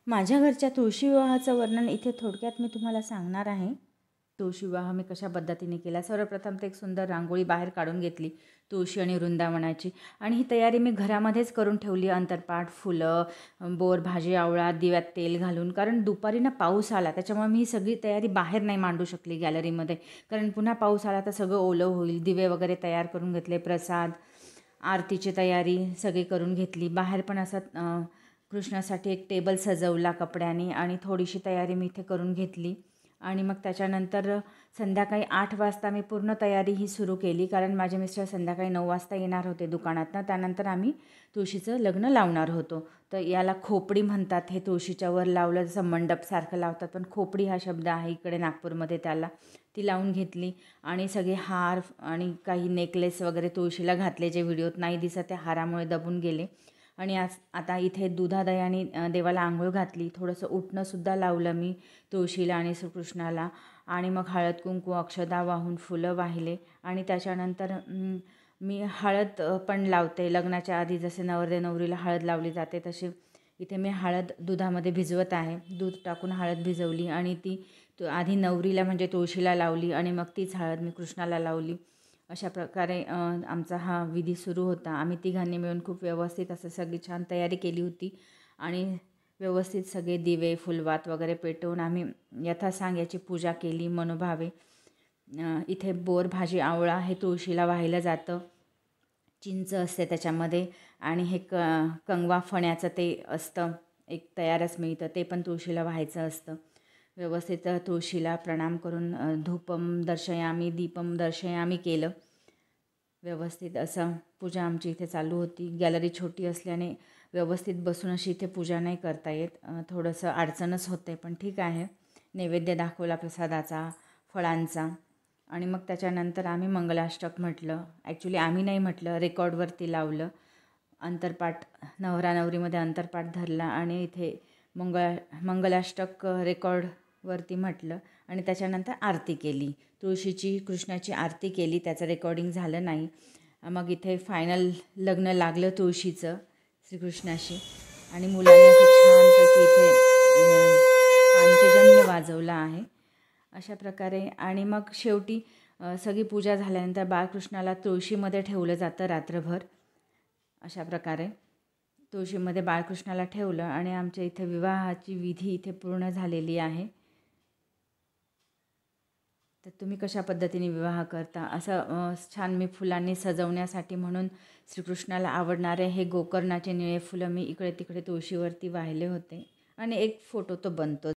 माझ्या घरच्या तुळशी विवाहाचं वर्णन इथे थोडक्यात मी तुम्हाला सांगणार आहे. तुळशी विवाह मी कशा पद्धतीने केला. सर्वप्रथम तर एक सुंदर रांगोळी बाहेर काढून घेतली तुळशी आणि वृंदावनाची, आणि ही तयारी मी घरामध्येच करून ठेवली. अंतरपाट, फुलं, बोर, भाजी, आवळा, दिव्यात तेल घालून. कारण दुपारी ना पाऊस आला, त्याच्यामुळे मी ही सगळी तयारी बाहेर नाही मांडू शकली गॅलरीमध्ये, कारण पुन्हा पाऊस आला तर सगळं ओलं होईल. दिवे वगैरे तयार करून घेतले, प्रसाद, आरतीची तयारी सगळी करून घेतली. बाहेर पण असं कृष्णासाठी एक टेबल सजवला कपड्याने, आणि थोडीशी तयारी मी इथे करून घेतली. आणि मग त्याच्यानंतर संध्याकाळी 8 वाजता मी पूर्ण तयारी ही सुरू केली, कारण माझे मिस्टर संध्याकाळी 9 वाजता येणार होते दुकानातनं. त्यानंतर आम्ही तुळशीचं लग्न लावणार होतो. तर याला खोपडी म्हणतात. हे तुळशीच्या वर लावलं जसं मंडपसारखं लावतात, पण खोपडी हा शब्द आहे इकडे नागपूरमध्ये त्याला. ती लावून घेतली आणि सगळे हार आणि काही नेकलेस वगैरे तुळशीला घातले, जे व्हिडिओत नाही दिसत त्या हारामुळे दबून गेले. आणि आता इथे दुधादयाने देवाला आंघोळ घातली. थोडंसं उटणंसुद्धा लावलं मी तुळशीला आणि श्रीकृष्णाला. आणि मग हळद कुंकू अक्षदा वाहून फुलं वाहिले. आणि त्याच्यानंतर मी हळद पण लावते. लग्नाच्या आधी जसे नवरदेव नवरीला हळद लावली जाते तशी इथे मी हळद दुधामध्ये भिजवत आहे. दूध टाकून हळद भिजवली आणि ती आधी नवरीला म्हणजे तुळशीला लावली, आणि मग तीच हळद मी कृष्णाला लावली. अशा प्रकारे आमचा हा विधी सुरू होता. आम्ही तिघांनी मिळून खूप व्यवस्थित असं सगळी छान तयारी केली होती, आणि व्यवस्थित सगळे दिवे फुलवात वगैरे पेटवून आम्ही यथासांग याची पूजा केली मनोभावे. इथे बोर, भाजी, आवळा हे तुळशीला वाहिलं जातं. चिंच असते त्याच्यामध्ये, आणि हे कंगवा फण्याचं ते असतं एक तयारच मिळतं, ते पण तुळशीला व्हायचं असतं. व्यवस्थित तुळशीला प्रणाम करून धूपम दर्शयामी दीपम दर्शयामी केलं. व्यवस्थित असं पूजा आमची इथे चालू होती. गॅलरी छोटी असल्याने व्यवस्थित बसून अशी इथे पूजा नाही करता येत. थोडंसं अडचणच होते, पण ठीक आहे. नैवेद्य दाखवला प्रसादाचा, फळांचा, आणि मग त्याच्यानंतर आम्ही मंगलाष्टक म्हटलं. ॲक्च्युली आम्ही नाही म्हटलं, रेकॉर्डवरती लावलं. अंतरपाट नवरा नवरीमध्ये अंतरपाट धरला आणि इथे मंगलाष्टक रेकॉर्डवरती म्हटलं, आणि त्याच्यानंतर आरती केली. तुळशीची कृष्णाची आरती केली, त्याचं रेकॉर्डिंग झालं नाही. मग इथे फायनल लग्न लागलं तुळशीचं श्रीकृष्णाशी, आणि मुलांनी असं छानपैकी इथे पांचजन्य वाजवला आहे अशा प्रकारे. आणि मग शेवटी सगळी पूजा झाल्यानंतर बाळकृष्णाला तुळशीमध्ये ठेवलं जातं रात्रभर. अशा प्रकारे तुळशीमध्ये बाळकृष्णाला ठेवलं, आणि आमच्या इथे विवाहाची विधी इथे पूर्ण झालेली आहे. तर तुम्ही कशा पद्धतीने विवाह करता? असं छान मी फुलांनी सजवण्यासाठी म्हणून श्रीकृष्णाला आवडणारे हे गोकर्णाचे निळे फुलं मी इकडे तिकडे तुळशीवरती वाहिले होते, आणि एक फोटो तो बनतो.